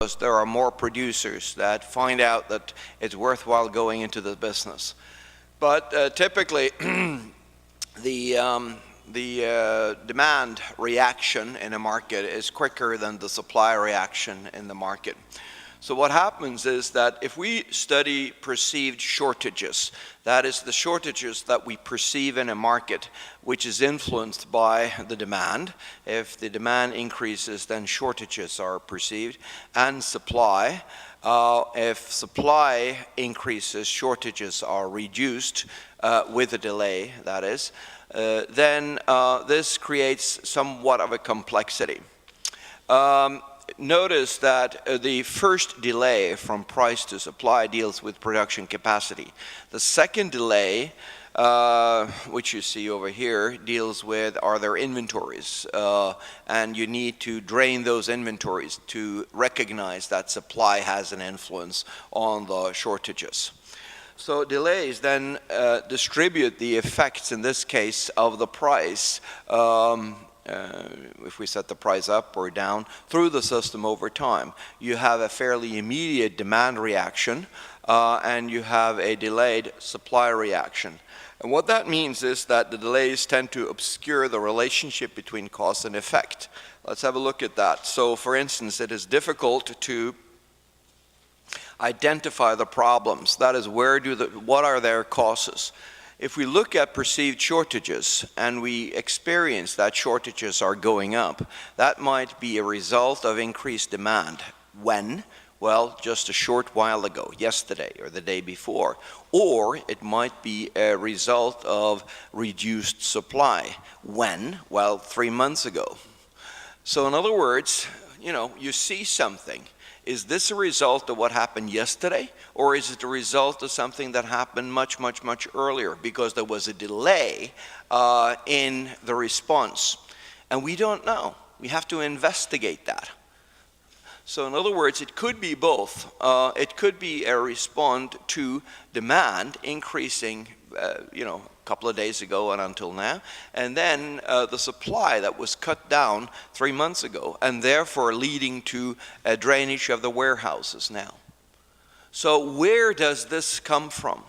because there are more producers that find out that it's worthwhile going into the business. But typically, the demand reaction in a market is quicker than the supply reaction in the market. So what happens is that if we study perceived shortages, that is the shortages that we perceive in a market, which is influenced by the demand. If the demand increases, then shortages are perceived, and supply. If supply increases, shortages are reduced with a delay, that is. Then this creates somewhat of a complexity. Notice that the first delay from price to supply deals with production capacity. The second delay, which you see over here, deals with are there inventories, and you need to drain those inventories to recognize that supply has an influence on the shortages. So delays then distribute the effects, in this case, of the price, if we set the price up or down, through the system over time. You have a fairly immediate demand reaction, and you have a delayed supply reaction. And what that means is that the delays tend to obscure the relationship between cause and effect. Let's have a look at that. So, for instance, it is difficult to identify the problems. That is, what are their causes? If we look at perceived shortages and we experience that shortages are going up, that might be a result of increased demand. When? Well, just a short while ago, yesterday or the day before. Or it might be a result of reduced supply. When? Well, 3 months ago. So in other words, you see something. Is this a result of what happened yesterday, or is it a result of something that happened much, much, much earlier because there was a delay in the response? And we don't know. We have to investigate that. So in other words, it could be both. It could be a response to demand increasing, a couple of days ago and until now, and then the supply that was cut down 3 months ago, and therefore leading to a drainage of the warehouses now. So where does this come from?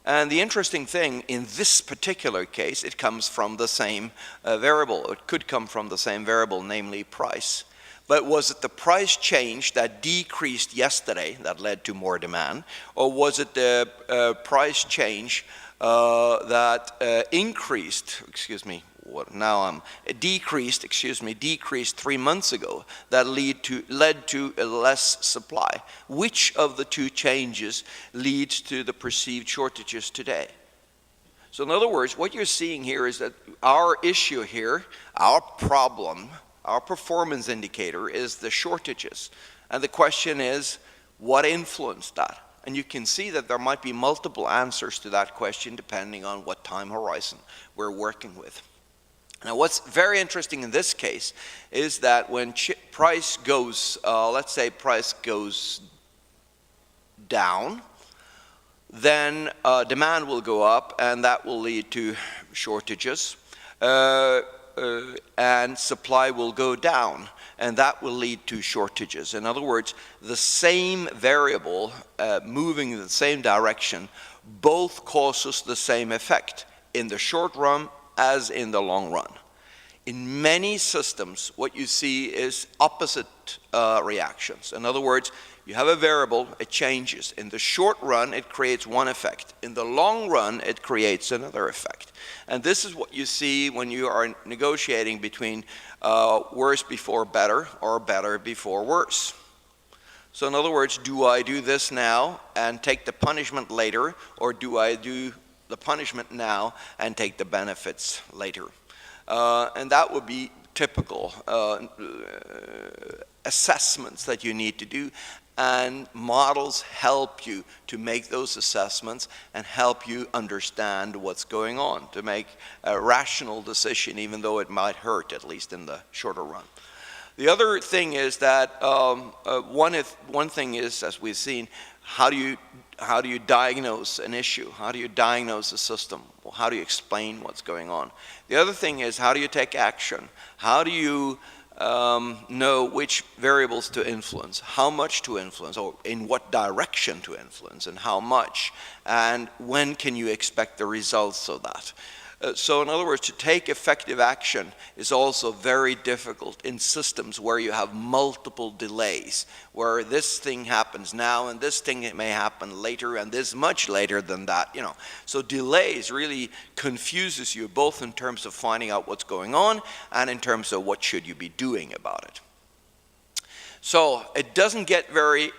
And the interesting thing, in this particular case, it comes from the same variable. It could come from the same variable, namely price. But was it the price change that decreased yesterday that led to more demand, or was it the price change that decreased 3 months ago that led to less supply? Which of the two changes leads to the perceived shortages today? So in other words, what you're seeing here is that our issue here, our problem, our performance indicator is the shortages. And the question is, what influenced that? And you can see that there might be multiple answers to that question depending on what time horizon we're working with. Now, what's very interesting in this case is that when price goes, let's say price goes down, then demand will go up, and that will lead to shortages, and supply will go down, and that will lead to shortages. In other words, the same variable moving in the same direction both causes the same effect in the short run as in the long run. In many systems, what you see is opposite reactions. In other words, you have a variable, it changes. In the short run, it creates one effect. In the long run, it creates another effect. And this is what you see when you are negotiating between worse before better or better before worse. So in other words, do I do this now and take the punishment later, or do I do the punishment now and take the benefits later? And that would be typical assessments that you need to do, and models help you to make those assessments and help you understand what's going on, to make a rational decision, even though it might hurt, at least in the shorter run. The other thing is that one thing is, as we've seen, how do you diagnose an issue? How do you diagnose a system? Well, how do you explain what's going on? The other thing is, how do you take action? How do you know which variables to influence, how much to influence, or in what direction to influence, and how much, and when can you expect the results of that. So in other words, to take effective action is also very difficult in systems where you have multiple delays, where this thing happens now and this thing may happen later and this much later than that, you know. So delays really confuses you both in terms of finding out what's going on and in terms of what should you be doing about it. So it doesn't get very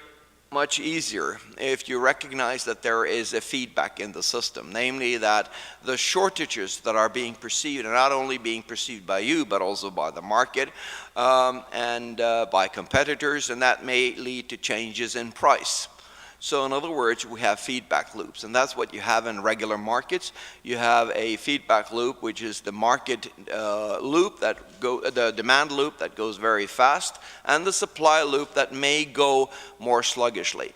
much easier if you recognize that there is a feedback in the system, namely that the shortages that are being perceived are not only being perceived by you, but also by the market and by competitors, and that may lead to changes in price. So in other words, we have feedback loops, and that's what you have in regular markets. You have a feedback loop, which is the market loop, the demand loop that goes very fast, and the supply loop that may go more sluggishly.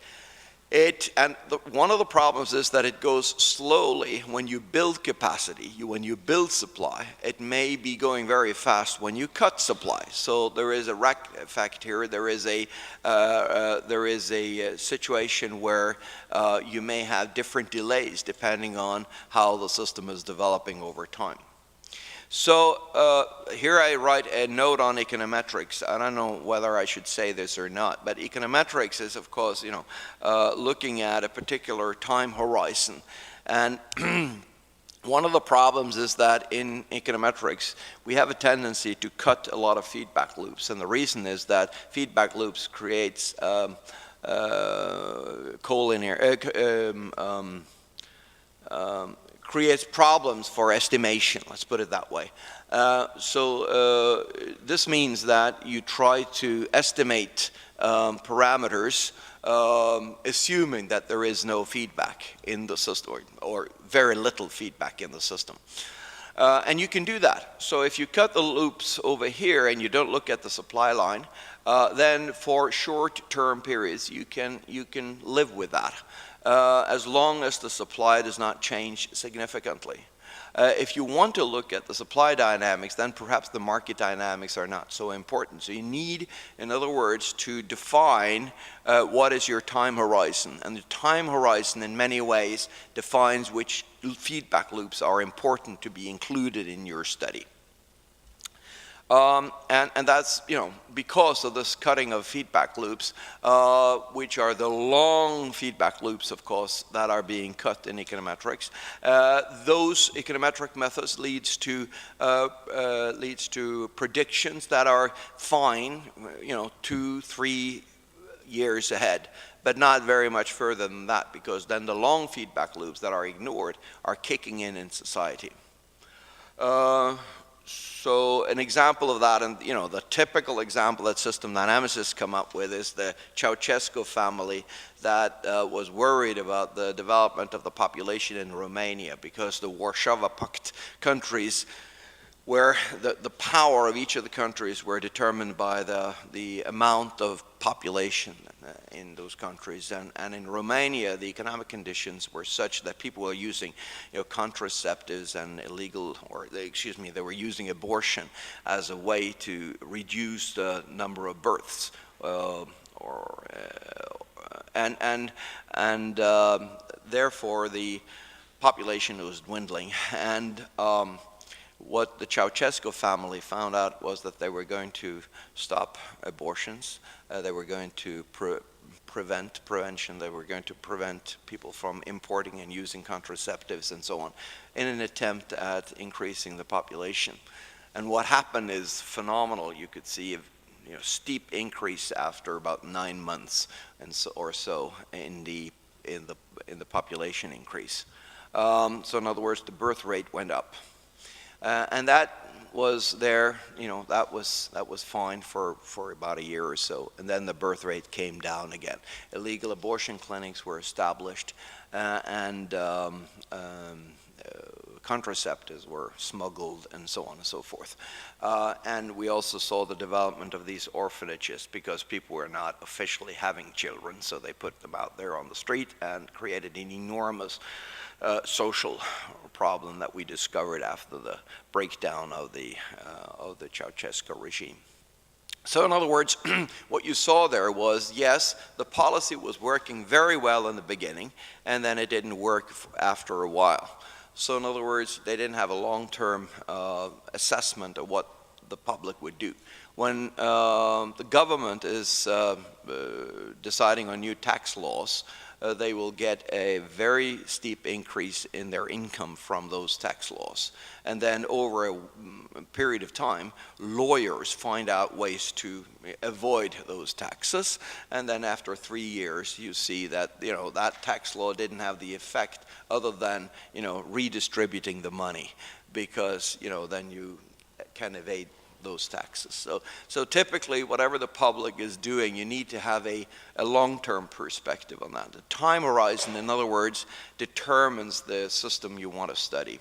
One of the problems is that it goes slowly when you build capacity, when you build supply. It may be going very fast when you cut supply. So there is a rack effect here. There is a situation where you may have different delays depending on how the system is developing over time. So here I write a note on econometrics. I don't know whether I should say this or not, but econometrics is, of course, you know, looking at a particular time horizon. And one of the problems is that in econometrics, we have a tendency to cut a lot of feedback loops. And the reason is that feedback loops creates creates problems for estimation, let's put it that way. This means that you try to estimate parameters assuming that there is no feedback in the system, or very little feedback in the system. And you can do that. So if you cut the loops over here and you don't look at the supply line, then for short-term periods you can live with that. As long as the supply does not change significantly. If you want to look at the supply dynamics, then perhaps the market dynamics are not so important. So you need, in other words, to define what is your time horizon. And the time horizon in many ways defines which feedback loops are important to be included in your study. And that's, you know, because of this cutting of feedback loops, which are the long feedback loops, of course, that are being cut in econometrics. Those econometric methods leads to predictions that are fine, you know, 2-3 years ahead, but not very much further than that, because then the long feedback loops that are ignored are kicking in society. So an example of that, and you know, the typical example that system dynamicists come up with is the Ceausescu family that was worried about the development of the population in Romania, because the Warsaw Pact countries, where the power of each of the countries were determined by the amount of population in those countries. And in Romania, the economic conditions were such that people were using, you know, contraceptives and they were using abortion as a way to reduce the number of births. Therefore, the population was dwindling. And what the Ceausescu family found out was that they were going to stop abortions. They were going to prevention. They were going to prevent people from importing and using contraceptives and so on, in an attempt at increasing the population. And what happened is phenomenal. You could see a, you know, steep increase after about 9 months or so in the population increase. So in other words, the birth rate went up. And that was there, you know, that was fine for about a year or so, and then the birth rate came down again. Illegal abortion clinics were established, and contraceptives were smuggled, and so on and so forth. And we also saw the development of these orphanages, because people were not officially having children, so they put them out there on the street and created an enormous social problem that we discovered after the breakdown of the Ceausescu regime. So in other words, what you saw there was, yes, the policy was working very well in the beginning, and then it didn't work after a while. So in other words, they didn't have a long-term assessment of what the public would do. When the government is deciding on new tax laws, they will get a very steep increase in their income from those tax laws. And then over a period of time, lawyers find out ways to avoid those taxes. And then after 3 years, you see that, that tax law didn't have the effect other than, redistributing the money, because, then you can evade those taxes. So typically, whatever the public is doing, you need to have a long-term perspective on that. The time horizon, in other words, determines the system you want to study.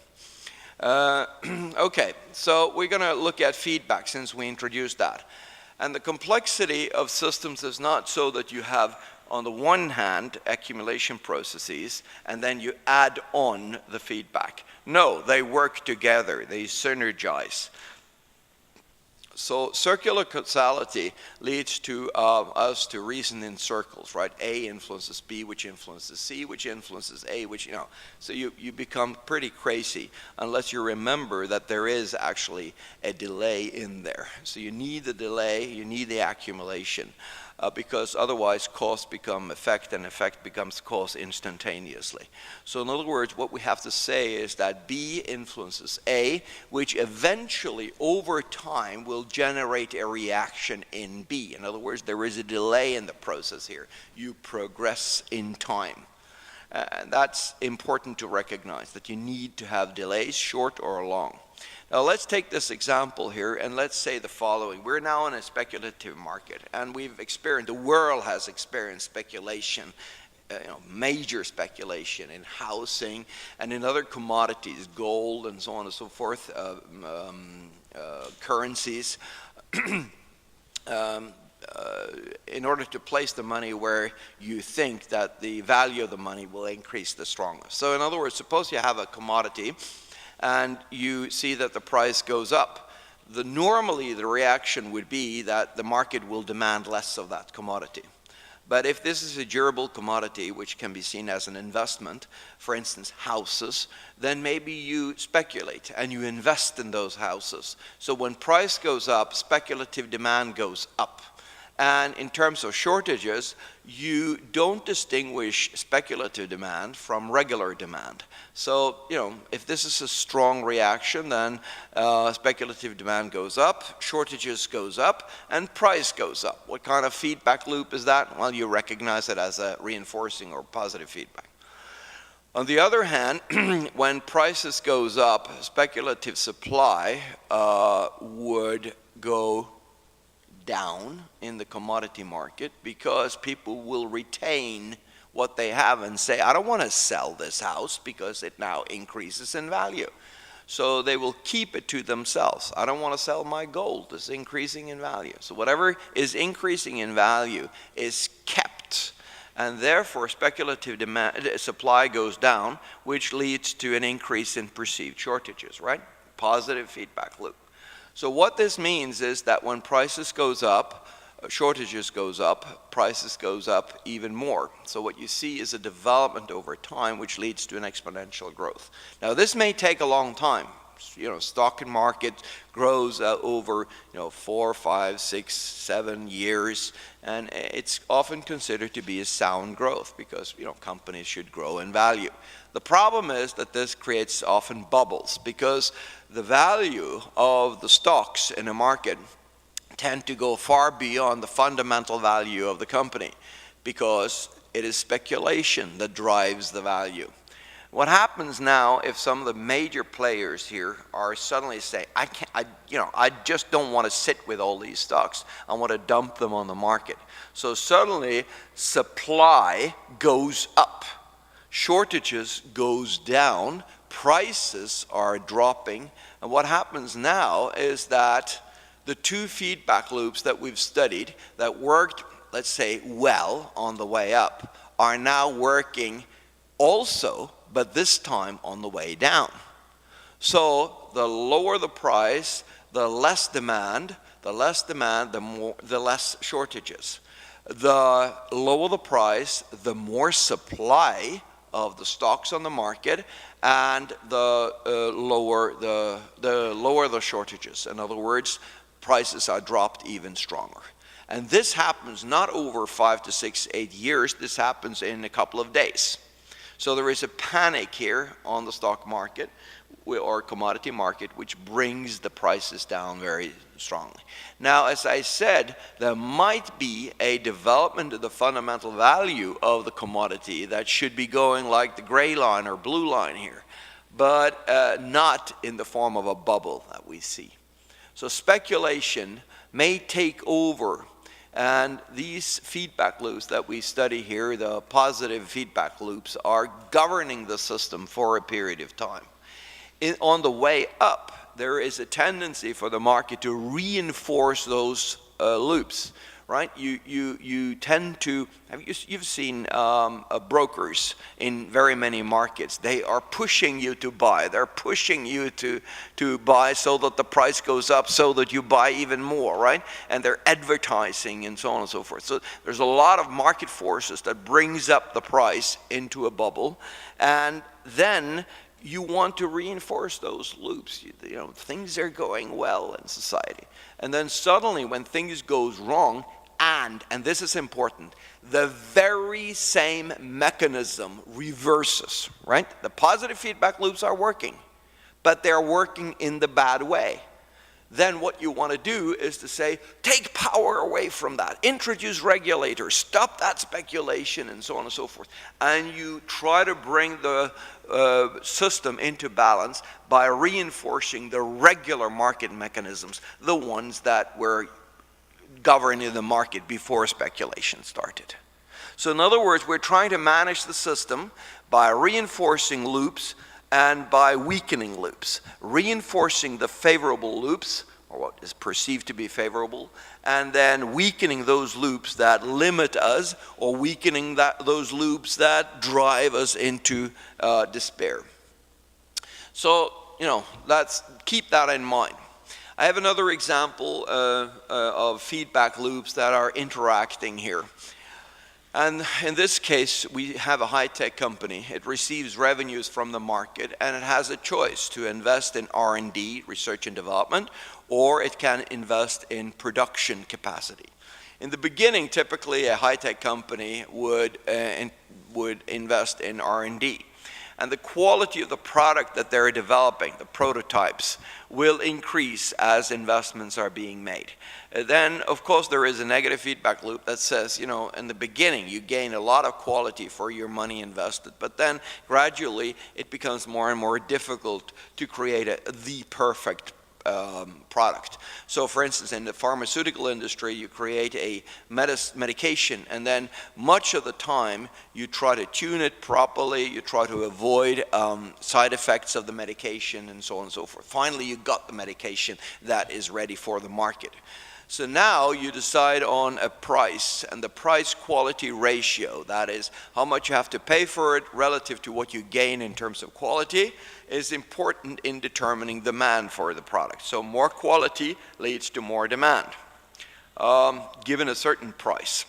Okay, so we're going to look at feedback since we introduced that. And the complexity of systems is not so that you have, on the one hand, accumulation processes, and then you add on the feedback. No, they work together, they synergize. So circular causality leads to us to reason in circles, right? A influences B, which influences C, which influences A, which, so you become pretty crazy unless you remember that there is actually a delay in there. So you need the delay, you need the accumulation, because otherwise cause become effect and effect becomes cause instantaneously. So in other words, what we have to say is that B influences A, which eventually over time will generate a reaction in B. In other words, there is a delay in the process here. You progress in time. And that's important to recognize, that you need to have delays, short or long. Now let's take this example here and let's say the following. We're now in a speculative market, and the world has experienced speculation, major speculation in housing and in other commodities, gold and so on and so forth, currencies, in order to place the money where you think that the value of the money will increase the strongest. So in other words, suppose you have a commodity and you see that the price goes up. Normally the reaction would be that the market will demand less of that commodity. But if this is a durable commodity, which can be seen as an investment, for instance, houses, then maybe you speculate and you invest in those houses. So when price goes up, speculative demand goes up. And in terms of shortages, you don't distinguish speculative demand from regular demand. So, if this is a strong reaction, then speculative demand goes up, shortages goes up, and price goes up. What kind of feedback loop is that? Well, you recognize it as a reinforcing or positive feedback. On the other hand, when prices goes up, speculative supply would go down in the commodity market, because people will retain what they have and say, I don't want to sell this house because it now increases in value. So they will keep it to themselves. I don't want to sell my gold, it's increasing in value. So whatever is increasing in value is kept, and therefore speculative supply goes down, which leads to an increase in perceived shortages, right? Positive feedback loop. So what this means is that when prices goes up, shortages goes up, prices goes up even more. So what you see is a development over time which leads to an exponential growth. Now this may take a long time. Stock market grows over 4, 5, 6, 7 years, and it's often considered to be a sound growth because companies should grow in value. The problem is that this creates often bubbles, because the value of the stocks in a market tend to go far beyond the fundamental value of the company, because it is speculation that drives the value. What happens now if some of the major players here are suddenly saying, I just don't want to sit with all these stocks. I want to dump them on the market. So suddenly supply goes up, shortages goes down, prices are dropping. And what happens now is that the two feedback loops that we've studied that worked, let's say, well on the way up, are now working also, but this time on the way down. So the lower the price, the less demand, the less demand, the less shortages. The lower the price, the more supply of the stocks on the market, and the lower the shortages. In other words, prices are dropped even stronger. And this happens not over 5 to 6, 8 years. This happens in a couple of days. So there is a panic here on the stock market or commodity market, which brings the prices down very strongly. Now, as I said, there might be a development of the fundamental value of the commodity that should be going like the gray line or blue line here, but not in the form of a bubble that we see. So speculation may take over, and these feedback loops that we study here, the positive feedback loops, are governing the system for a period of time. On the way up, there is a tendency for the market to reinforce those loops, right? You tend to, you've seen brokers in very many markets. They are pushing you to buy. They're pushing you to buy so that the price goes up so that you buy even more, right? And they're advertising and so on and so forth. So there's a lot of market forces that brings up the price into a bubble, and then you want to reinforce those loops. You know, things are going well in society. And then suddenly when things goes wrong, and this is important, the very same mechanism reverses, right? The positive feedback loops are working, but they're working in the bad way. Then what you want to do is to say, take power away from that, introduce regulators, stop that speculation, and so on and so forth. And you try to bring the system into balance by reinforcing the regular market mechanisms, the ones that were governing the market before speculation started. So in other words, we're trying to manage the system by reinforcing loops and by weakening loops, reinforcing the favorable loops, or what is perceived to be favorable, and then weakening those loops that limit us, or weakening those loops that drive us into despair. So, you know, let's keep that in mind. I have another example of feedback loops that are interacting here. And in this case, we have a high-tech company. It receives revenues from the market, and it has a choice to invest in R&D, research and development, or it can invest in production capacity. In the beginning, typically a high-tech company would invest in R&D. And the quality of the product that they're developing, the prototypes, will increase as investments are being made. Then, of course, there is a negative feedback loop that says, you know, in the beginning you gain a lot of quality for your money invested, but then gradually it becomes more and more difficult to create the perfect product. So for instance, in the pharmaceutical industry, you create a medication, and then much of the time you try to tune it properly, you try to avoid side effects of the medication and so on and so forth. Finally, you got the medication that is ready for the market. So now you decide on a price, and the price-quality ratio, that is how much you have to pay for it relative to what you gain in terms of quality, is important in determining demand for the product. So more quality leads to more demand, given a certain price.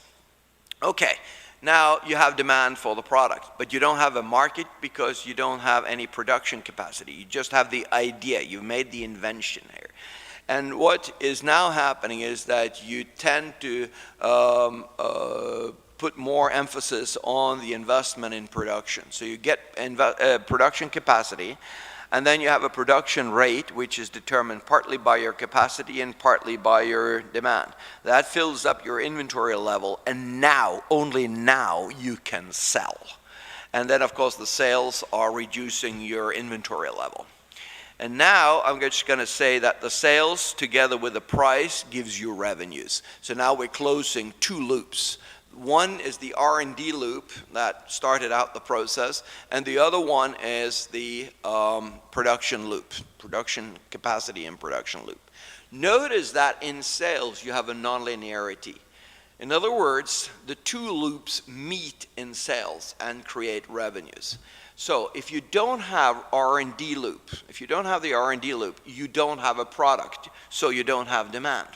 Okay, now you have demand for the product, but you don't have a market because you don't have any production capacity. You just have the idea. You've made the invention here. And what is now happening is that you tend to put more emphasis on the investment in production. So you get production capacity, and then you have a production rate which is determined partly by your capacity and partly by your demand. That fills up your inventory level, and now, only now, you can sell. And then of course the sales are reducing your inventory level. And now I'm just going to say that the sales together with the price gives you revenues. So now we're closing two loops. One is the R&D loop that started out the process, and the other one is the production loop, production capacity and production loop. Notice that in sales you have a non-linearity. In other words, the two loops meet in sales and create revenues. So if you don't have R&D loop, if you don't have the R&D loop, you don't have a product, so you don't have demand.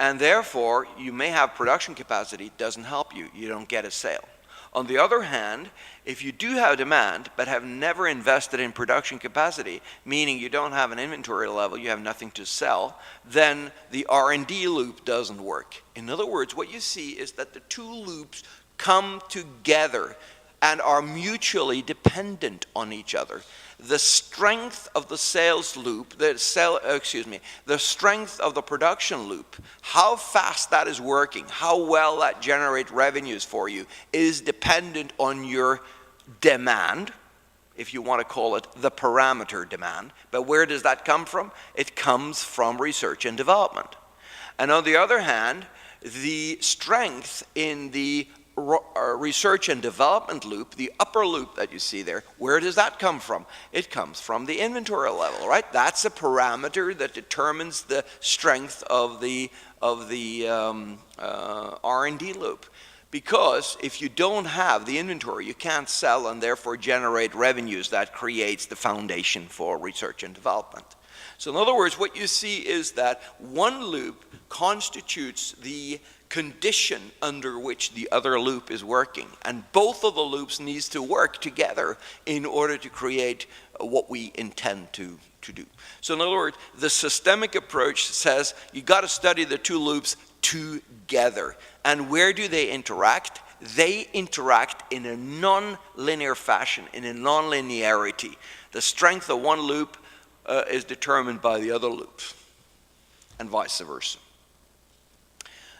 And therefore, you may have production capacity, it doesn't help you. You don't get a sale. On the other hand, if you do have demand but have never invested in production capacity, meaning you don't have an inventory level, you have nothing to sell, then the R&D loop doesn't work. In other words, what you see is that the two loops come together and are mutually dependent on each other. The strength of the sales loop, the strength of the production loop, how fast that is working, how well that generates revenues for you, is dependent on your demand, if you want to call it the parameter demand. But where does that come from? It comes from research and development. And on the other hand, the strength in the research and development loop, the upper loop that you see there, where does that come from? It comes from the inventory level, right? That's a parameter that determines the strength of the R&D loop. Because if you don't have the inventory, you can't sell and therefore generate revenues that creates the foundation for research and development. So in other words, what you see is that one loop constitutes the condition under which the other loop is working. And both of the loops needs to work together in order to create what we intend to do. So in other words, the systemic approach says you got to study the two loops together. And where do they interact? They interact in a non-linear fashion, in a non-linearity. The strength of one loop is determined by the other loop, and vice versa.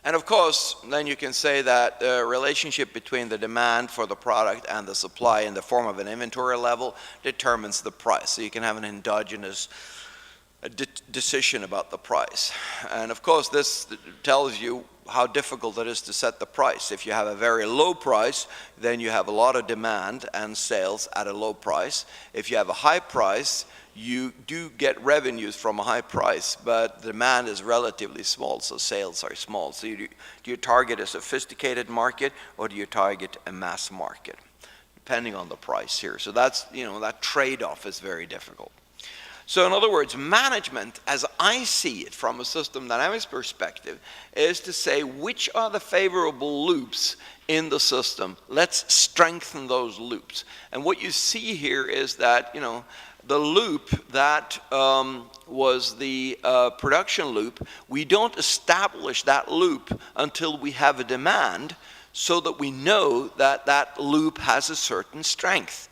And of course, then you can say that the relationship between the demand for the product and the supply in the form of an inventory level determines the price. So you can have an endogenous decision about the price. And of course, this tells you how difficult it is to set the price. If you have a very low price, then you have a lot of demand and sales at a low price. If you have a high price, you do get revenues from a high price, but demand is relatively small, so sales are small. So do you target a sophisticated market, or do you target a mass market? Depending on the price here. So that's, that trade-off is very difficult. So in other words, management, as I see it from a system dynamics perspective, is to say which are the favorable loops in the system. Let's strengthen those loops. And what you see here is that, the loop that was the production loop, we don't establish that loop until we have a demand so that we know that that loop has a certain strength.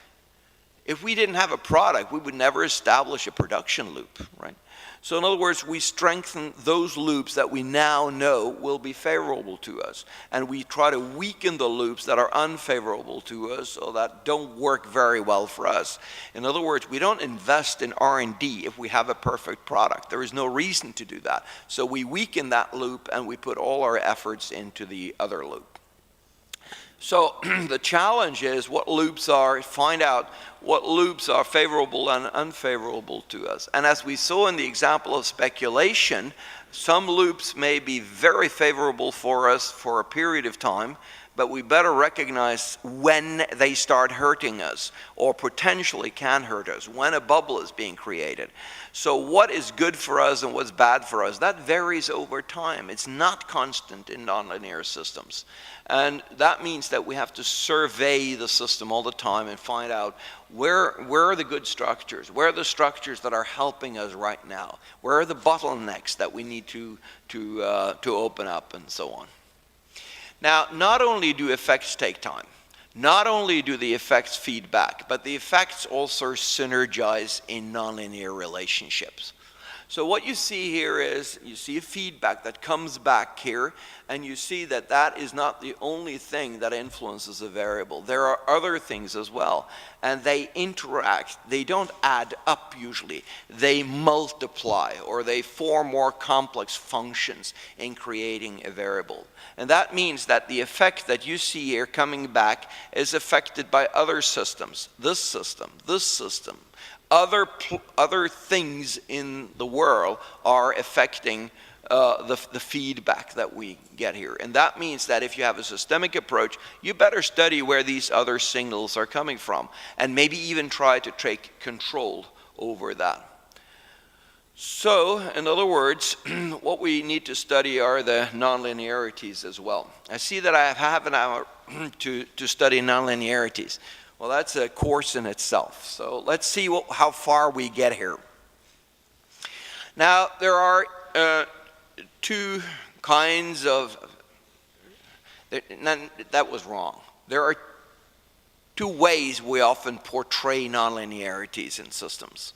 If we didn't have a product, we would never establish a production loop, right? So in other words, we strengthen those loops that we now know will be favorable to us. And we try to weaken the loops that are unfavorable to us or that don't work very well for us. In other words, we don't invest in R&D if we have a perfect product. There is no reason to do that. So we weaken that loop and we put all our efforts into the other loop. So the challenge is find out what loops are favorable and unfavorable to us. And as we saw in the example of speculation, some loops may be very favorable for us for a period of time, but we better recognize when they start hurting us or potentially can hurt us, when a bubble is being created. So what is good for us and what's bad for us, that varies over time. It's not constant in nonlinear systems. And that means that we have to survey the system all the time and find out where are the good structures, where are the structures that are helping us right now, where are the bottlenecks that we need to open up, and so on. Now, not only do effects take time, not only do the effects feedback, but the effects also synergize in nonlinear relationships. So what you see here is, you see a feedback that comes back here, and you see that that is not the only thing that influences a variable. There are other things as well, and they interact. They don't add up usually. They multiply, or they form more complex functions in creating a variable. And that means that the effect that you see here coming back is affected by other systems, this system, this system. Other things in the world are affecting the feedback that we get here. And that means that if you have a systemic approach, you better study where these other signals are coming from, and maybe even try to take control over that. So, in other words, what we need to study are the non-linearities as well. I see that I have half an hour to study non-linearities. Well, that's a course in itself. So let's see how far we get here. Now, there are two kinds of... That was wrong. There are two ways we often portray non-linearities in systems.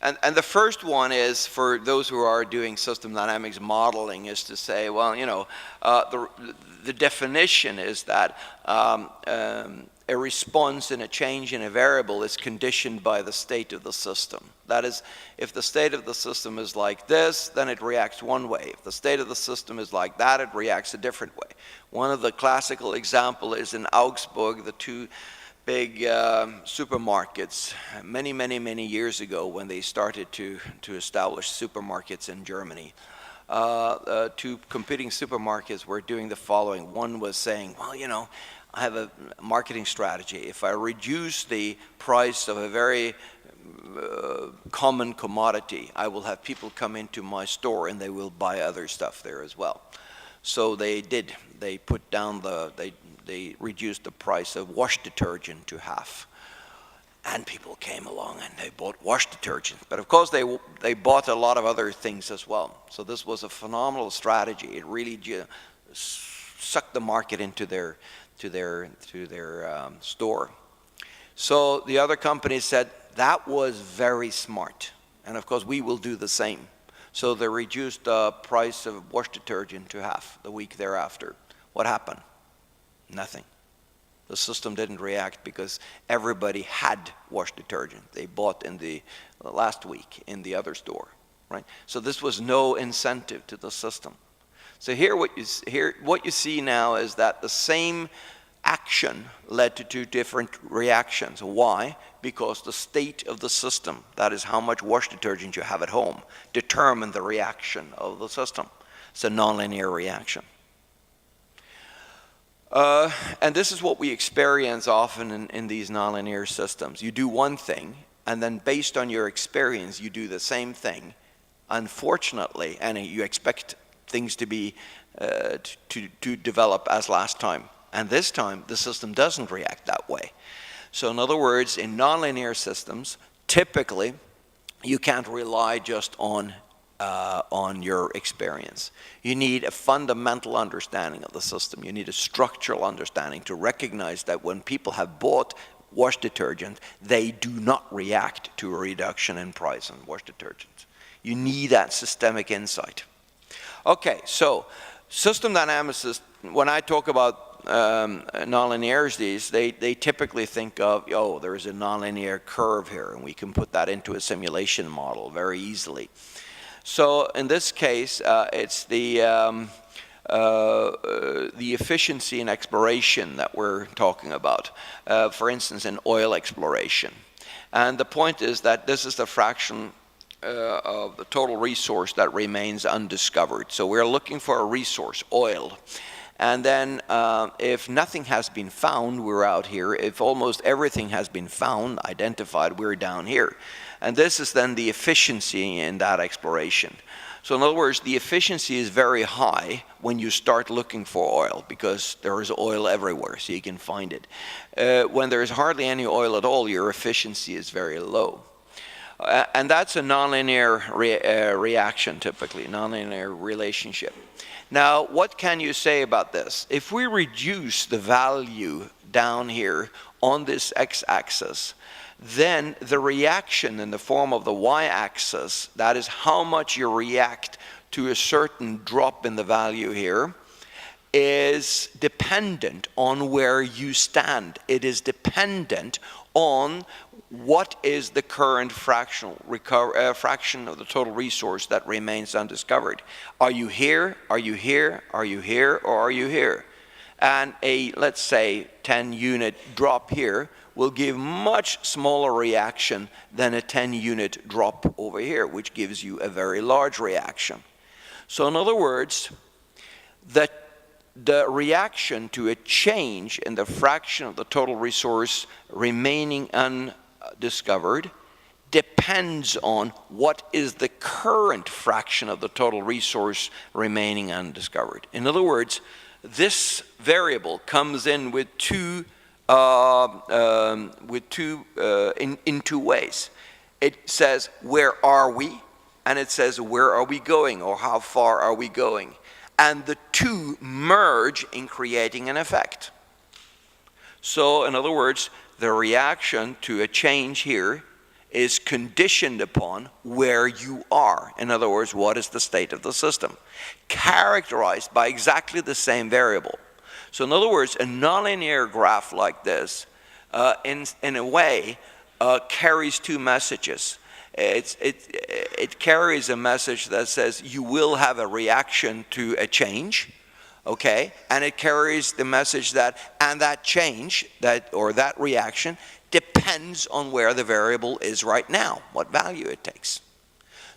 And the first one is, for those who are doing system dynamics modeling, is to say, well, you know, the definition is that a response and a change in a variable is conditioned by the state of the system. That is, if the state of the system is like this, then it reacts one way. If the state of the system is like that, it reacts a different way. One of the classical examples is in Augsburg, the two big supermarkets many years ago, when they started to establish supermarkets in Germany. Two competing supermarkets were doing the following. One was saying, well, you know, I have a marketing strategy. If I reduce the price of a very common commodity, I will have people come into my store and they will buy other stuff there as well. So they did. They put down they reduced the price of wash detergent to half. And people came along and they bought wash detergent. But of course they bought a lot of other things as well. So this was a phenomenal strategy. It really sucked the market into their store. So the other company said, that was very smart. And of course we will do the same. So they reduced the price of wash detergent to half the week thereafter. What happened? Nothing. The system didn't react because everybody had wash detergent. They bought in the last week in the other store, right? So this was no incentive to the system. So here what you see now is that the same action led to two different reactions. Why? Because the state of the system, that is how much wash detergent you have at home, determined the reaction of the system. It's a nonlinear reaction. And this is what we experience often in these nonlinear systems. You do one thing, and then based on your experience, you do the same thing. Unfortunately, and you expect things to be to develop as last time. And this time, the system doesn't react that way. So in other words, in nonlinear systems, typically, you can't rely just on your experience. You need a fundamental understanding of the system. You need a structural understanding to recognize that when people have bought wash detergent, they do not react to a reduction in price on wash detergent. You need that systemic insight. Okay, so system dynamicists, when I talk about nonlinearities, they typically think of, oh, there's a nonlinear curve here, and we can put that into a simulation model very easily. So in this case, it's the efficiency in exploration that we're talking about. For instance, in oil exploration. And the point is that this is the fraction of the total resource that remains undiscovered. So we're looking for a resource, oil. And then if nothing has been found, we're out here. If almost everything has been found, identified, we're down here. And this is then the efficiency in that exploration. So in other words, the efficiency is very high when you start looking for oil, because there is oil everywhere, so you can find it. When there is hardly any oil at all, your efficiency is very low. And that's a nonlinear reaction, typically, nonlinear relationship. Now, what can you say about this? If we reduce the value down here on this x-axis, then the reaction in the form of the y-axis, that is how much you react to a certain drop in the value here, is dependent on where you stand. It is dependent on what is the current fraction of the total resource that remains undiscovered. Are you here, are you here, are you here, or are you here? And a, let's say, 10 unit drop here will give much smaller reaction than a 10 unit drop over here, which gives you a very large reaction. So in other words, the reaction to a change in the fraction of the total resource remaining undiscovered depends on what is the current fraction of the total resource remaining undiscovered. In other words, this variable comes in with two in two ways. It says, where are we? And it says, where are we going, or how far are we going? And the two merge in creating an effect. So, in other words, the reaction to a change here is conditioned upon where you are. In other words, what is the state of the system? Characterized by exactly the same variable. So in other words, a nonlinear graph like this, in a way, carries two messages. It carries a message that says you will have a reaction to a change, okay? And it carries the message that, and that change, or that reaction, depends on where the variable is right now, what value it takes.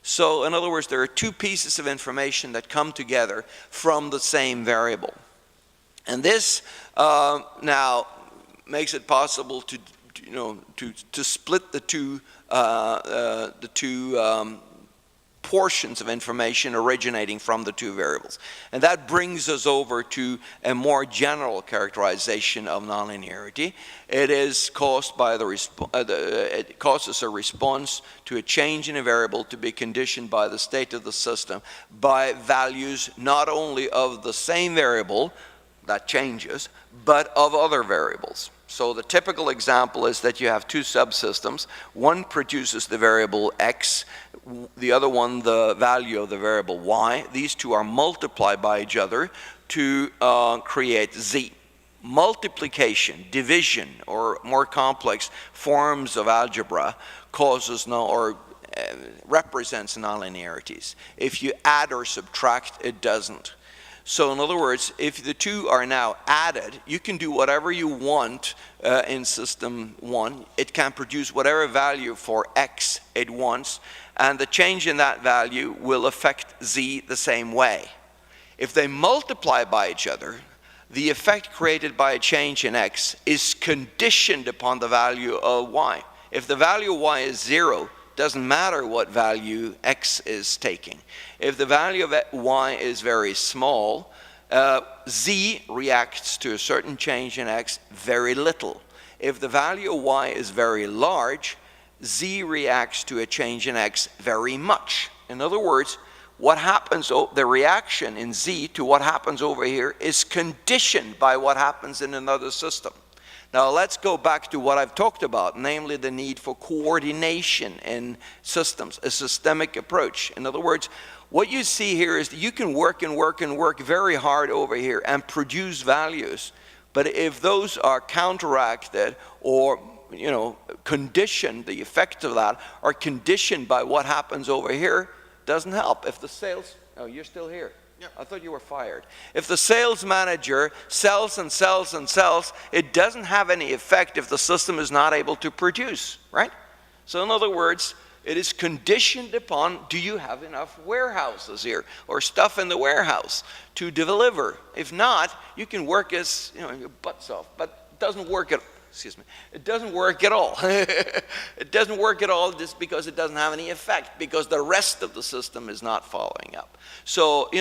So in other words, there are two pieces of information that come together from the same variable. And this now makes it possible to split the two portions of information originating from the two variables. And that brings us over to a more general characterization of nonlinearity. It is caused by it causes a response to a change in a variable to be conditioned by the state of the system by values not only of the same variable that changes, but of other variables. So the typical example is that you have two subsystems. One produces the variable x, the other one the value of the variable y. These two are multiplied by each other to create z. Multiplication, division, or more complex forms of algebra represents nonlinearities. If you add or subtract, it doesn't. So in other words, if the two are now added, you can do whatever you want in system 1. It can produce whatever value for x it wants, and the change in that value will affect z the same way. If they multiply by each other, the effect created by a change in x is conditioned upon the value of y. If the value of y is 0, doesn't matter what value x is taking. If the value of y is very small, z reacts to a certain change in x very little. If the value of y is very large, z reacts to a change in x very much. In other words, what happens, the reaction in z to what happens over here is conditioned by what happens in another system. Now let's go back to what I've talked about, namely the need for coordination in systems, a systemic approach. In other words, what you see here is that you can work and work and work very hard over here and produce values, but if those are counteracted or conditioned, the effect of that are conditioned by what happens over here, doesn't help. If the sales, oh, you're still here. Yeah. I thought you were fired. If the sales manager sells and sells and sells, it doesn't have any effect if the system is not able to produce, right? So in other words, it is conditioned upon, do you have enough warehouses here or stuff in the warehouse to deliver? If not, you can work as, your butts off, but it doesn't work at, it doesn't work at all. It doesn't work at all just because it doesn't have any effect, because the rest of the system is not following up. So,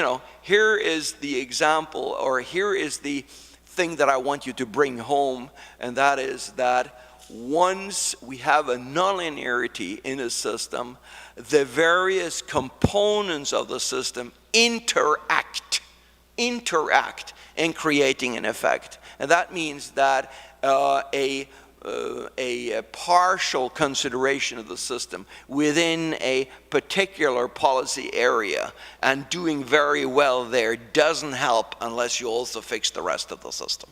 here is the example, or here is the thing that I want you to bring home, and that is that once we have a nonlinearity in a system, the various components of the system interact in creating an effect. And that means that a partial consideration of the system within a particular policy area and doing very well there doesn't help unless you also fix the rest of the system.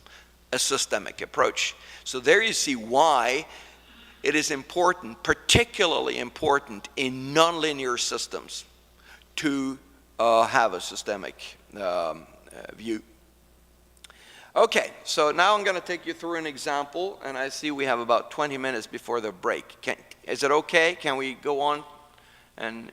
A systemic approach. So there you see why it is important, particularly important in nonlinear systems, to have a systemic view. Okay, so now I'm going to take you through an example, and I see we have about 20 minutes before the break. Is it okay? Can we go on? And,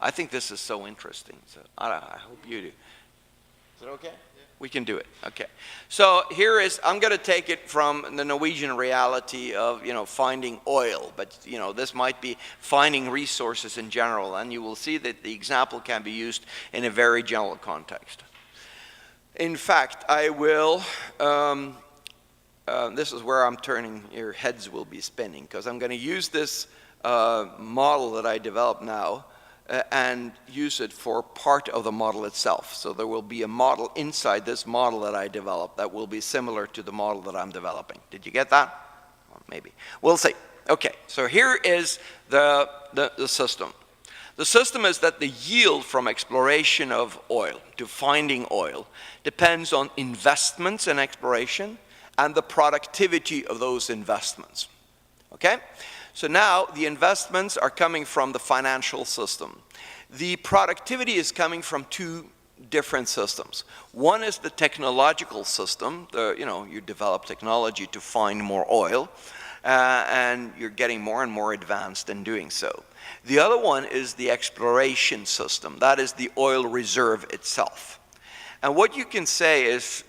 I think this is so interesting, so I hope you do. Is it okay? Yeah. We can do it. Okay. So here is, I'm going to take it from the Norwegian reality of, finding oil, but, this might be finding resources in general, and you will see that the example can be used in a very general context. In fact, I will, this is where I'm turning, your heads will be spinning, because I'm going to use this model that I developed now and use it for part of the model itself. So there will be a model inside this model that I developed that will be similar to the model that I'm developing. Did you get that? Well, maybe. We'll see. Okay, so here is the system. The system is that the yield from exploration of oil to finding oil depends on investments in exploration and the productivity of those investments. Okay? So now the investments are coming from the financial system. The productivity is coming from two different systems. One is the technological system. You develop technology to find more oil, and you're getting more and more advanced in doing so. The other one is the exploration system. That is the oil reserve itself. And what you can say is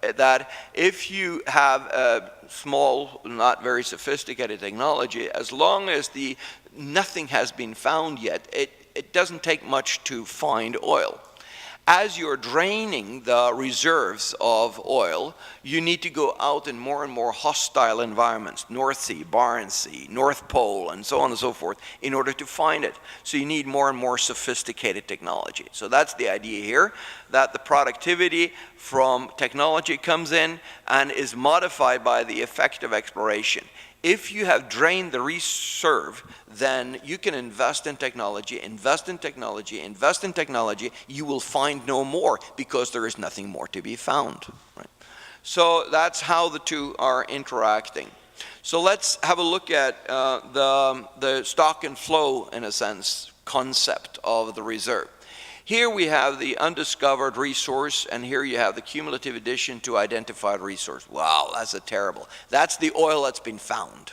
that if you have a small, not very sophisticated technology, as long as nothing has been found yet, it doesn't take much to find oil. As you're draining the reserves of oil, you need to go out in more and more hostile environments, North Sea, Barents Sea, North Pole, and so on and so forth, in order to find it. So you need more and more sophisticated technology. So that's the idea here, that the productivity from technology comes in and is modified by the effect of exploration. If you have drained the reserve, then you can invest in technology, invest in technology, invest in technology. You will find no more because there is nothing more to be found. Right? So that's how the two are interacting. So let's have a look at the stock and flow, in a sense, concept of the reserve. Here we have the undiscovered resource, and here you have the cumulative addition to identified resource. Wow, that's terrible. That's the oil that's been found.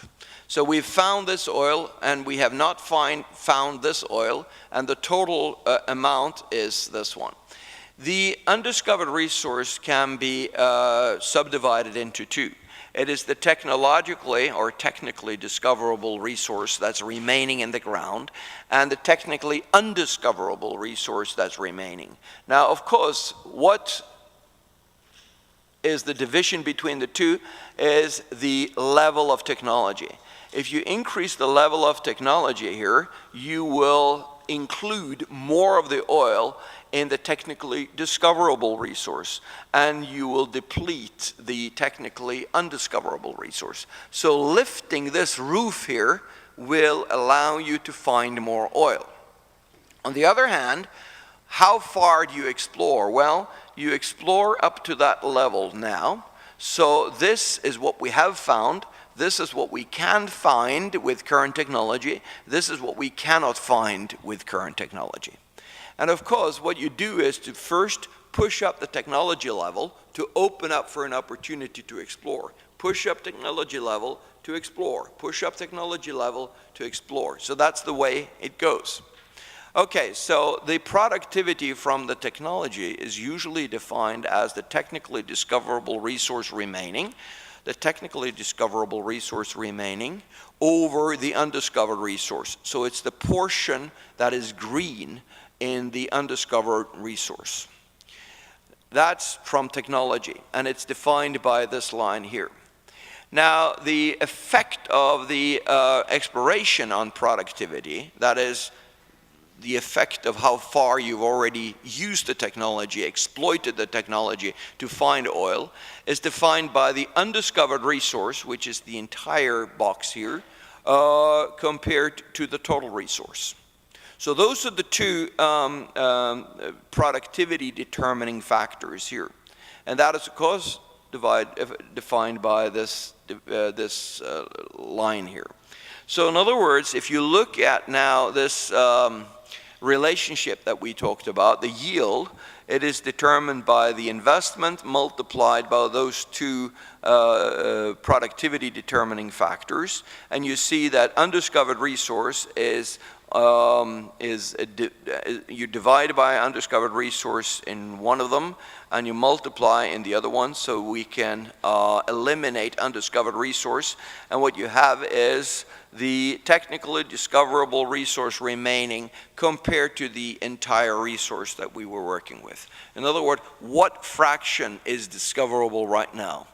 So we've found this oil, and we have not found this oil, and the total amount is this one. The undiscovered resource can be subdivided into two. It is the technologically or technically discoverable resource that's remaining in the ground, and the technically undiscoverable resource that's remaining. Now, of course, what is the division between the two is the level of technology. If you increase the level of technology here, you will include more of the oil in the technically discoverable resource, and you will deplete the technically undiscoverable resource. So lifting this roof here will allow you to find more oil. On the other hand, how far do you explore? Well, you explore up to that level now. So this is what we have found. This is what we can find with current technology. This is what we cannot find with current technology. And of course, what you do is to first push up the technology level to open up for an opportunity to explore. Push up technology level to explore. Push up technology level to explore. So that's the way it goes. Okay, so the productivity from the technology is usually defined as the technically discoverable resource remaining, the technically discoverable resource remaining over the undiscovered resource. So it's the portion that is green in the undiscovered resource. That's from technology, and it's defined by this line here. Now, the effect of the exploration on productivity, that is, the effect of how far you've already used the technology, exploited the technology to find oil, is defined by the undiscovered resource, which is the entire box here, compared to the total resource. So those are the two productivity determining factors here. And that is, of course, defined by this line here. So in other words, if you look at now this relationship that we talked about, the yield, it is determined by the investment multiplied by those two productivity determining factors. And you see that undiscovered resource is you divide by undiscovered resource in one of them, and you multiply in the other one, so we can eliminate undiscovered resource. And what you have is the technically discoverable resource remaining compared to the entire resource that we were working with. In other words, what fraction is discoverable right now?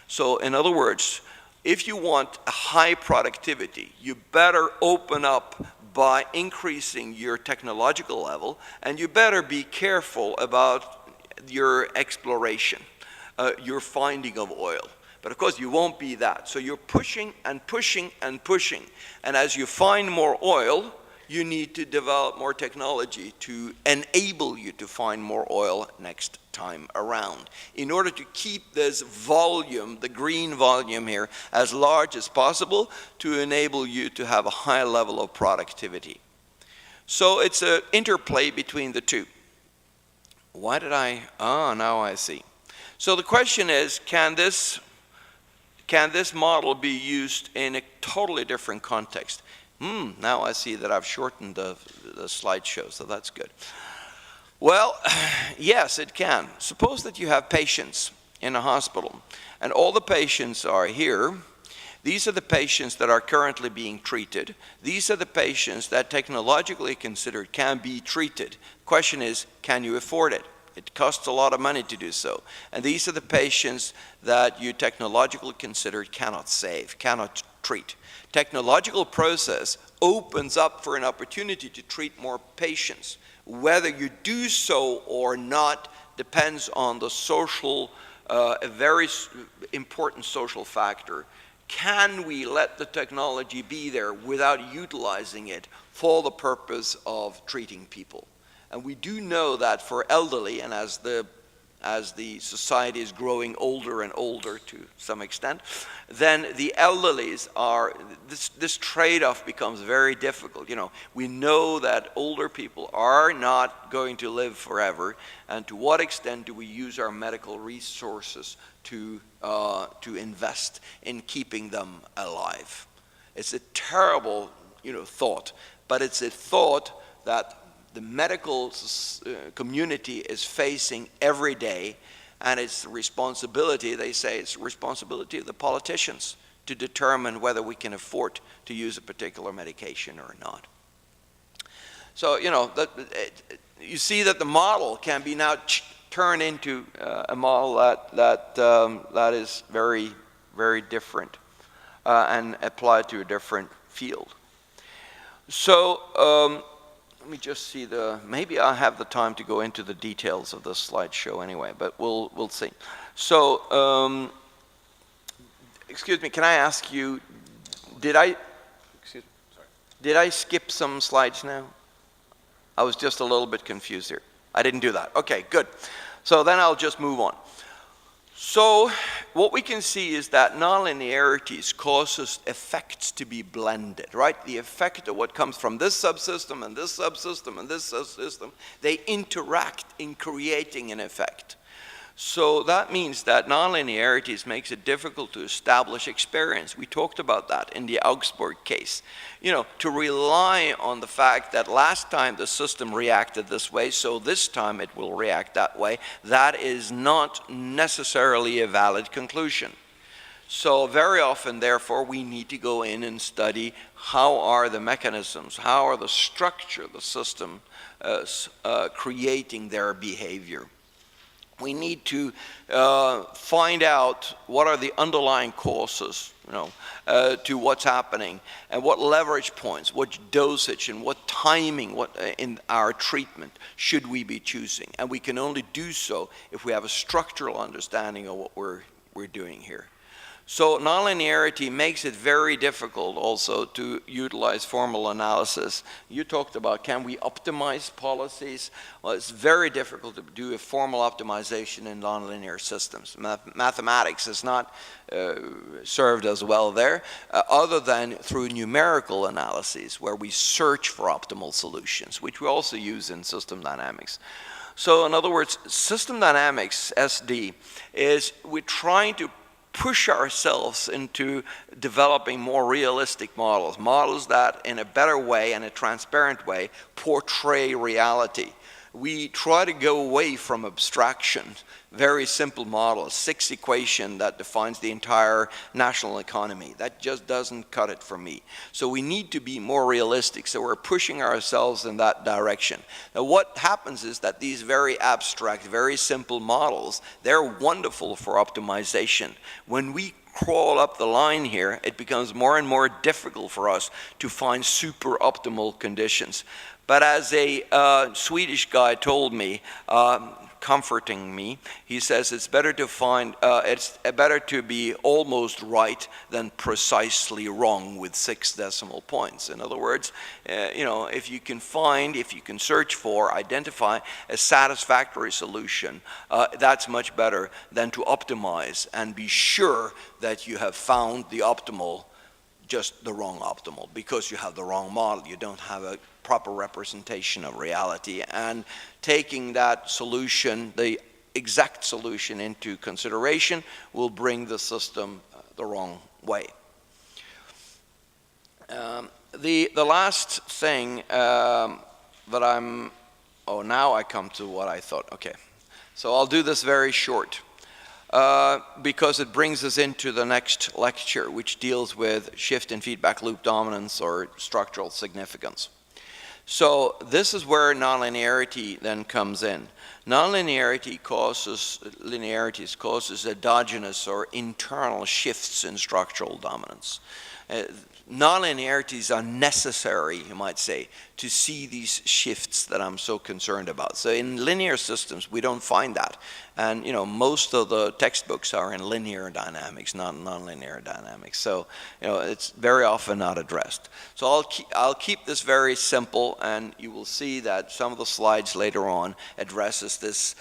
So in other words, if you want a high productivity, you better open up by increasing your technological level, and you better be careful about your exploration, your finding of oil. But of course you won't be that. So you're pushing and pushing and pushing. And as you find more oil, you need to develop more technology to enable you to find more oil next time around, in order to keep this volume, the green volume here, as large as possible to enable you to have a high level of productivity. So it's an interplay between the two. Why did now I see. So the question is, can this model be used in a totally different context? Now I see that I've shortened the slideshow, so that's good. Well, yes, it can. Suppose that you have patients in a hospital, and all the patients are here. These are the patients that are currently being treated. These are the patients that technologically considered can be treated. Question is, can you afford it? It costs a lot of money to do so. And these are the patients that you technologically considered cannot save, cannot treat. Technological process opens up for an opportunity to treat more patients. Whether you do so or not depends on the social, a very important social factor. Can we let the technology be there without utilizing it for the purpose of treating people? And we do know that for elderly, and as the society is growing older and older to some extent, then the elderlies are, this trade-off becomes very difficult. You know, we know that older people are not going to live forever, and to what extent do we use our medical resources to invest in keeping them alive? It's a terrible, thought, but it's a thought that the medical community is facing every day, and it's the responsibility, they say, it's the responsibility of the politicians to determine whether we can afford to use a particular medication or not. So, you see that the model can be now turned into a model that is very, very different and applied to a different field. So, let me just see maybe I'll have the time to go into the details of this slideshow anyway, but we'll see. So, excuse me, can I ask you, did I skip some slides now? I was just a little bit confused here. I didn't do that. Okay, good. So then I'll just move on. So what we can see is that non-linearities causes effects to be blended, right? The effect of what comes from this subsystem and this subsystem and this subsystem, they interact in creating an effect. So that means that non-linearities makes it difficult to establish experience. We talked about that in the Augsburg case. To rely on the fact that last time the system reacted this way, so this time it will react that way, that is not necessarily a valid conclusion. So very often, therefore, we need to go in and study how are the mechanisms, how are the structure of the system creating their behavior. We need to find out what are the underlying causes, to what's happening, and what leverage points, what dosage, and what timing, what in our treatment should we be choosing. And we can only do so if we have a structural understanding of what we're doing here. So nonlinearity makes it very difficult also to utilize formal analysis. You talked about, can we optimize policies? Well, it's very difficult to do a formal optimization in nonlinear systems. Mathematics is not served as well there, other than through numerical analyses, where we search for optimal solutions, which we also use in system dynamics. So in other words, system dynamics, SD, is we're trying to push ourselves into developing more realistic models, models that in a better way and a transparent way portray reality. We try to go away from abstraction, very simple models, 6 equation that defines the entire national economy. That just doesn't cut it for me. So we need to be more realistic, so we're pushing ourselves in that direction. Now what happens is that these very abstract, very simple models, they're wonderful for optimization. When we crawl up the line here, it becomes more and more difficult for us to find super optimal conditions. But as a Swedish guy told me, comforting me, he says it's better to it's better to be almost right than precisely wrong with 6 decimal points. In other words, if you can search for, identify a satisfactory solution, that's much better than to optimize and be sure that you have found the optimal, just the wrong optimal, because you have the wrong model. You don't have a proper representation of reality, and taking that solution, the exact solution, into consideration will bring the system the wrong way. The last thing now I come to what I thought. Okay, so I'll do this very short. Because it brings us into the next lecture, which deals with shift and feedback loop dominance or structural significance. So this is where nonlinearity then comes in. Nonlinearity causes endogenous or internal shifts in structural dominance. Nonlinearities are necessary, you might say, to see these shifts that I'm so concerned about. So in linear systems, we don't find that. And most of the textbooks are in linear dynamics, not nonlinear dynamics. So it's very often not addressed. So I'll keep this very simple, and you will see that some of the slides later on addresses this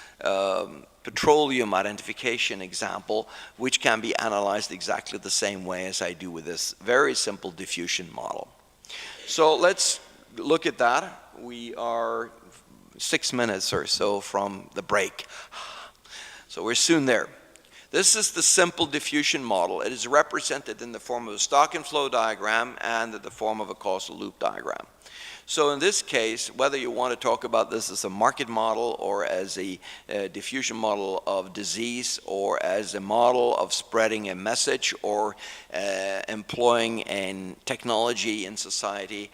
petroleum identification example, which can be analyzed exactly the same way as I do with this very simple diffusion model. So let's look at that. We are 6 minutes or so from the break. So we're soon there. This is the simple diffusion model. It is represented in the form of a stock and flow diagram and in the form of a causal loop diagram. So in this case, whether you want to talk about this as a market model or as a diffusion model of disease or as a model of spreading a message or employing a technology in society,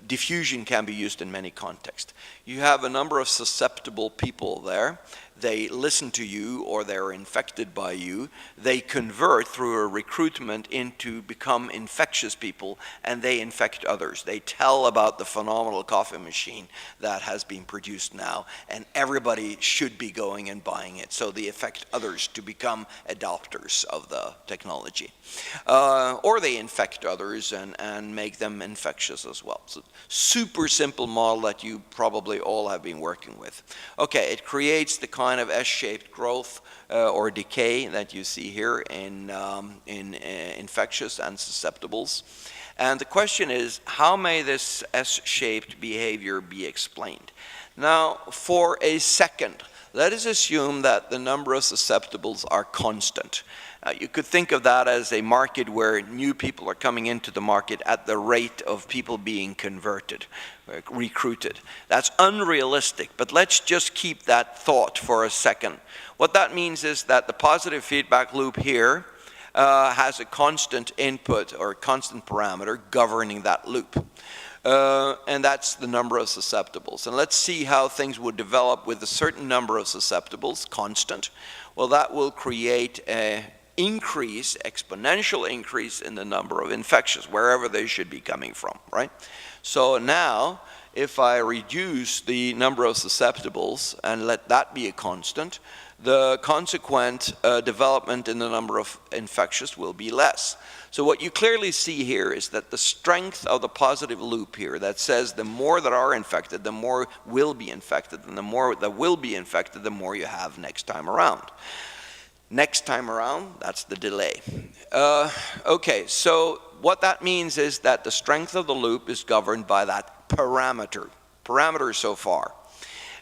diffusion can be used in many contexts. You have a number of susceptible people there. They listen to you or they're infected by you. They convert through a recruitment into become infectious people, and they infect others. They tell about the phenomenal coffee machine that has been produced now, and everybody should be going and buying it. So they affect others to become adopters of the technology. Or they infect others and make them infectious as well. So super simple model that you probably all have been working with. Okay, it creates the kind of S-shaped growth or decay that you see here in infectious and susceptibles. And the question is, how may this S-shaped behavior be explained? Now, for a second, let us assume that the number of susceptibles are constant. You could think of that as a market where new people are coming into the market at the rate of people being converted, recruited. That's unrealistic, but let's just keep that thought for a second. What that means is that the positive feedback loop here has a constant input or a constant parameter governing that loop. And that's the number of susceptibles. And let's see how things would develop with a certain number of susceptibles, constant. Well, that will create a exponential increase in the number of infections, wherever they should be coming from, right? So now, if I reduce the number of susceptibles and let that be a constant, the consequent development in the number of infectious will be less. So what you clearly see here is that the strength of the positive loop here that says the more that are infected, the more will be infected, and the more that will be infected, the more you have next time around. Next time around, that's the delay. Okay, so what that means is that the strength of the loop is governed by that parameter so far.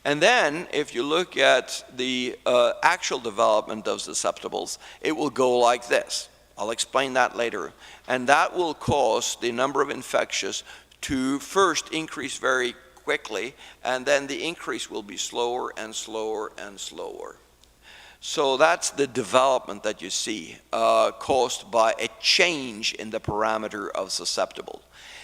And then, if you look at the actual development of susceptibles, it will go like this. I'll explain that later. And that will cause the number of infectious to first increase very quickly, and then the increase will be slower and slower and slower. So that's the development that you see caused by a change in the parameter of susceptible.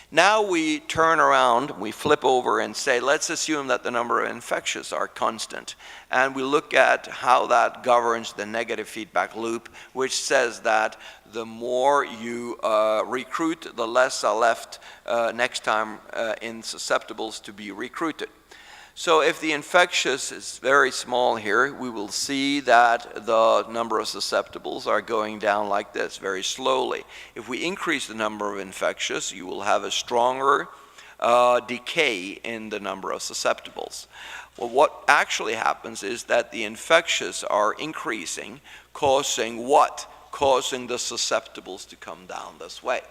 Now we turn around, we flip over and say, let's assume that the number of infectious are constant. And we look at how that governs the negative feedback loop, which says that the more you recruit, the less are left next time in susceptibles to be recruited. So if the infectious is very small here, we will see that the number of susceptibles are going down like this, very slowly. If we increase the number of infectious, you will have a stronger decay in the number of susceptibles. Well, what actually happens is that the infectious are increasing, causing what? Causing the susceptibles to come down this way.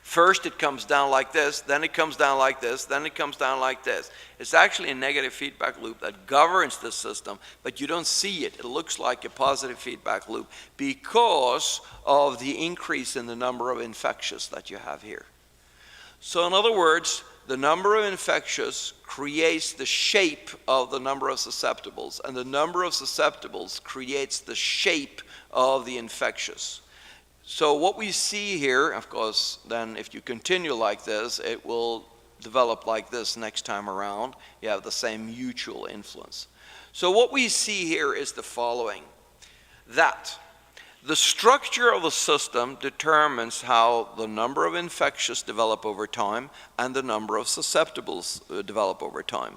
First it comes down like this, then it comes down like this, then it comes down like this. It's actually a negative feedback loop that governs the system, but you don't see it. It looks like a positive feedback loop because of the increase in the number of infectious that you have here. So in other words, the number of infectious creates the shape of the number of susceptibles, and the number of susceptibles creates the shape of the infectious. So what we see here, of course, then if you continue like this, it will develop like this next time around. You have the same mutual influence. So what we see here is the following, that the structure of the system determines how the number of infectious develop over time and the number of susceptibles develop over time.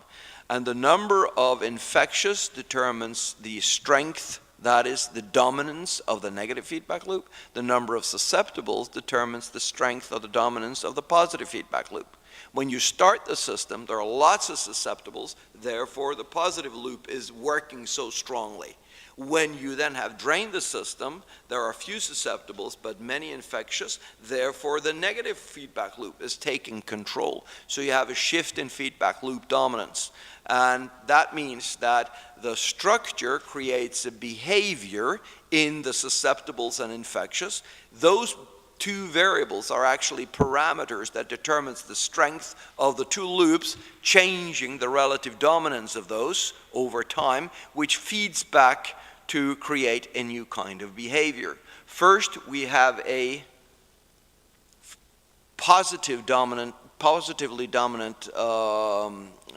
And the number of infectious determines the strength, that is the dominance of the negative feedback loop. The number of susceptibles determines the strength of the dominance of the positive feedback loop. When you start the system, there are lots of susceptibles, therefore the positive loop is working so strongly. When you then have drained the system, there are few susceptibles but many infectious, therefore the negative feedback loop is taking control. So you have a shift in feedback loop dominance. And that means that the structure creates a behavior in the susceptibles and infectious. Those two variables are actually parameters that determines the strength of the two loops, changing the relative dominance of those over time, which feeds back to create a new kind of behavior. First, we have a positively dominant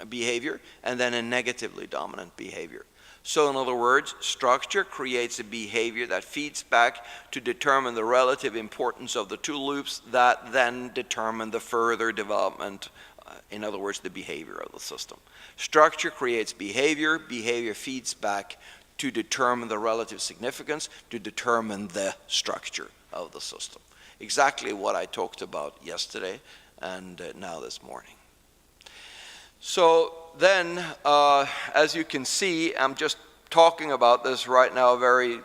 behavior, and then a negatively dominant behavior. So in other words, structure creates a behavior that feeds back to determine the relative importance of the two loops that then determine the further development, in other words, the behavior of the system. Structure creates behavior, behavior feeds back to determine the relative significance, to determine the structure of the system. Exactly what I talked about yesterday and now this morning. So then, as you can see, I'm just talking about this right now very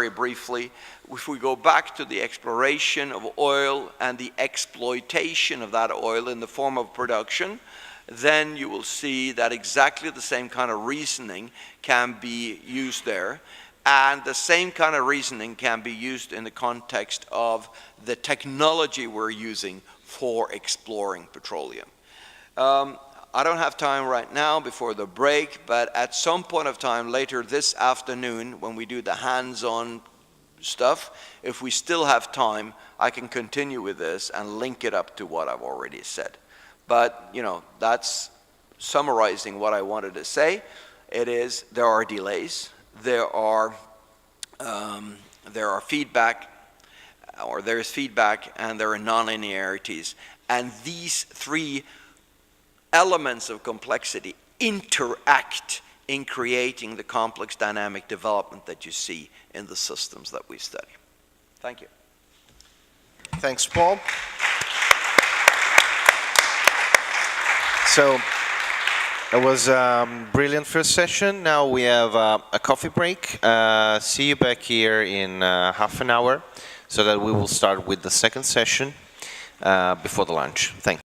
briefly. If we go back to the exploration of oil and the exploitation of that oil in the form of production, then you will see that exactly the same kind of reasoning can be used there. And the same kind of reasoning can be used in the context of the technology we're using for exploring petroleum. I don't have time right now before the break, but at some point of time later this afternoon, when we do the hands-on stuff, if we still have time, I can continue with this and link it up to what I've already said. But, you know, that's summarizing what I wanted to say. It is, there are delays, there is feedback, and there are non-linearities. And these three elements of complexity interact in creating the complex dynamic development that you see in the systems that we study. Thank you. Thanks, Paul. So it was a brilliant first session. Now we have a coffee break. See you back here in half an hour so that we will start with the second session before the lunch. Thanks.